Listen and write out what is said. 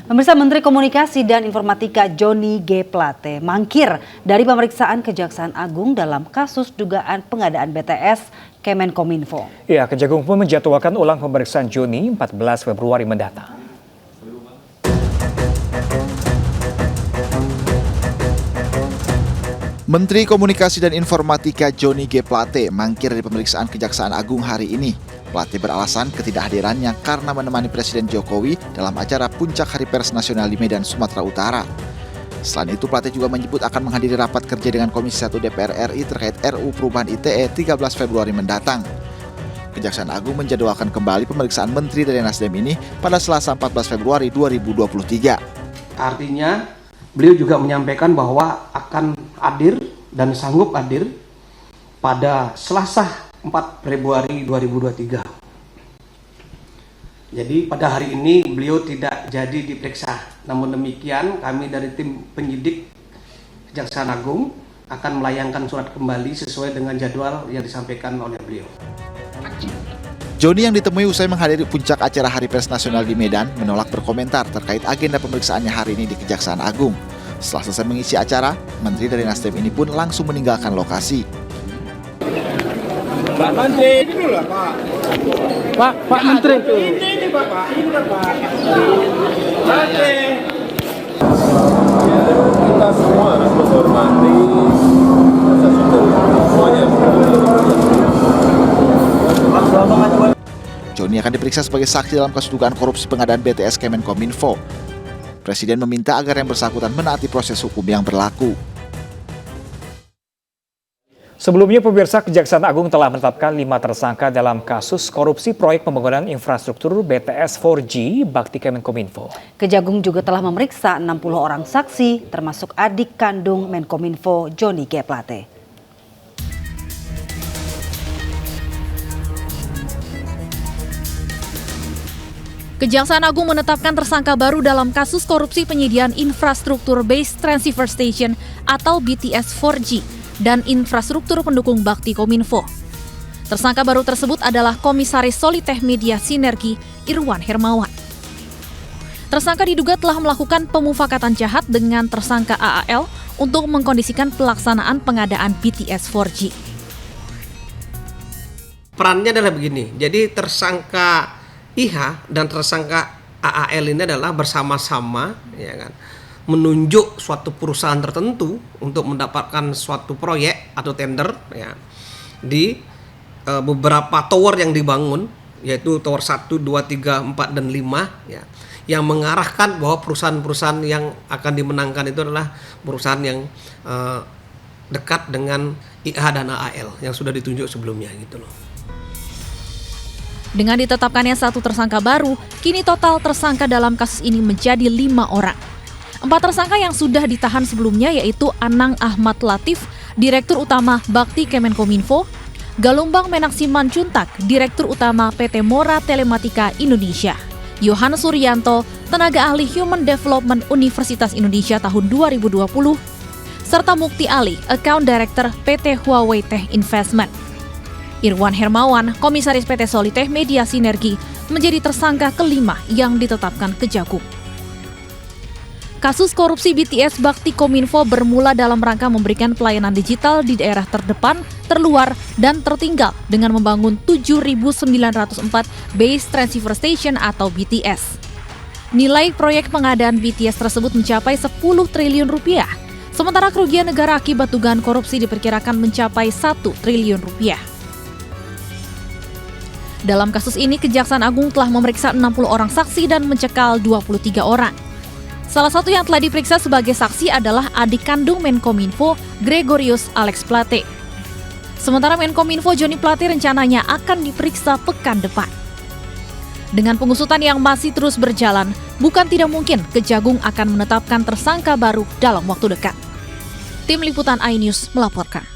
Pemirsa, Menteri Komunikasi dan Informatika Johnny G. Plate mangkir dari pemeriksaan Kejaksaan Agung dalam kasus dugaan pengadaan BTS Kemenkominfo. Ya, Kejagung pun menjadwalkan ulang pemeriksaan Johnny 14 Februari mendatang. Menteri Komunikasi dan Informatika Johnny G. Plate mangkir dari pemeriksaan Kejaksaan Agung hari ini. Plate beralasan ketidakhadirannya karena menemani Presiden Jokowi dalam acara Puncak Hari Pers Nasional di Medan, Sumatera Utara. Selain itu, Plate juga menyebut akan menghadiri rapat kerja dengan Komisi 1 DPR RI terkait RUU Perubahan ITE 13 Februari mendatang. Kejaksaan Agung menjadwalkan kembali pemeriksaan Menteri dari Nasdem ini pada Selasa 14 Februari 2023. Artinya, beliau juga menyampaikan bahwa akan hadir dan sanggup hadir pada Selasa 4 Februari 2023. Jadi pada hari ini beliau tidak jadi diperiksa. Namun demikian kami dari tim penyidik Kejaksaan Agung akan melayangkan surat kembali sesuai dengan jadwal yang disampaikan oleh beliau. Johnny yang ditemui usai menghadiri puncak acara Hari Pers Nasional di Medan menolak berkomentar terkait agenda pemeriksaannya hari ini di Kejaksaan Agung. Setelah selesai mengisi acara, Menteri dari Nasdem ini pun langsung meninggalkan lokasi. Pak Menteri, ini dulu lah Pak. Pak Menteri. Ini Pak. Menteri. Kita semua harus menghormati semuanya. Johnny akan diperiksa sebagai saksi dalam kasus dugaan korupsi pengadaan BTS Kemenkominfo. Presiden meminta agar yang bersangkutan menaati proses hukum yang berlaku. Sebelumnya, pemirsa, Kejaksaan Agung telah menetapkan 5 tersangka dalam kasus korupsi proyek pembangunan infrastruktur BTS 4G bakti Kemenkominfo. Kejagung juga telah memeriksa 60 orang saksi, termasuk adik kandung Menkominfo Johnny G. Plate. Kejaksaan Agung menetapkan tersangka baru dalam kasus korupsi penyediaan infrastruktur Base Transceiver Station atau BTS 4G dan infrastruktur pendukung bakti Kominfo. Tersangka baru tersebut adalah Komisaris Solitech Media Sinergi Irwan Hermawan. Tersangka diduga telah melakukan pemufakatan jahat dengan tersangka AAL untuk mengkondisikan pelaksanaan pengadaan BTS 4G. Perannya adalah begini, jadi tersangka IH dan tersangka AAL ini adalah bersama-sama, ya kan, menunjuk suatu perusahaan tertentu untuk mendapatkan suatu proyek atau tender, ya, di beberapa tower yang dibangun, yaitu tower 1, 2, 3, 4, dan 5, ya, yang mengarahkan bahwa perusahaan-perusahaan yang akan dimenangkan itu adalah perusahaan yang dekat dengan IH dan AAL yang sudah ditunjuk sebelumnya, gitu loh. Dengan ditetapkannya satu tersangka baru, kini total tersangka dalam kasus ini menjadi 5 orang. 4 tersangka yang sudah ditahan sebelumnya yaitu Anang Ahmad Latif, Direktur Utama Bakti Kemenkominfo, Galumbang Menaksiman Cuntak, Direktur Utama PT Mora Telematika Indonesia, Yohanes Suryanto, Tenaga Ahli Human Development Universitas Indonesia tahun 2020, serta Mukti Ali, Account Director PT Huawei Tech Investment. Irwan Hermawan, Komisaris PT Solitech Media Sinergi, menjadi tersangka kelima yang ditetapkan Kejagung. Kasus korupsi BTS Bakti Kominfo bermula dalam rangka memberikan pelayanan digital di daerah terdepan, terluar, dan tertinggal dengan membangun 7.904 Base Transceiver Station atau BTS. Nilai proyek pengadaan BTS tersebut mencapai 10 triliun rupiah, sementara kerugian negara akibat dugaan korupsi diperkirakan mencapai 1 triliun rupiah. Dalam kasus ini, Kejaksaan Agung telah memeriksa 60 orang saksi dan mencekal 23 orang. Salah satu yang telah diperiksa sebagai saksi adalah adik kandung Menkominfo, Gregorius Alex Plate. Sementara Menkominfo Johnny Plate rencananya akan diperiksa pekan depan. Dengan pengusutan yang masih terus berjalan, bukan tidak mungkin Kejagung akan menetapkan tersangka baru dalam waktu dekat. Tim Liputan iNews melaporkan.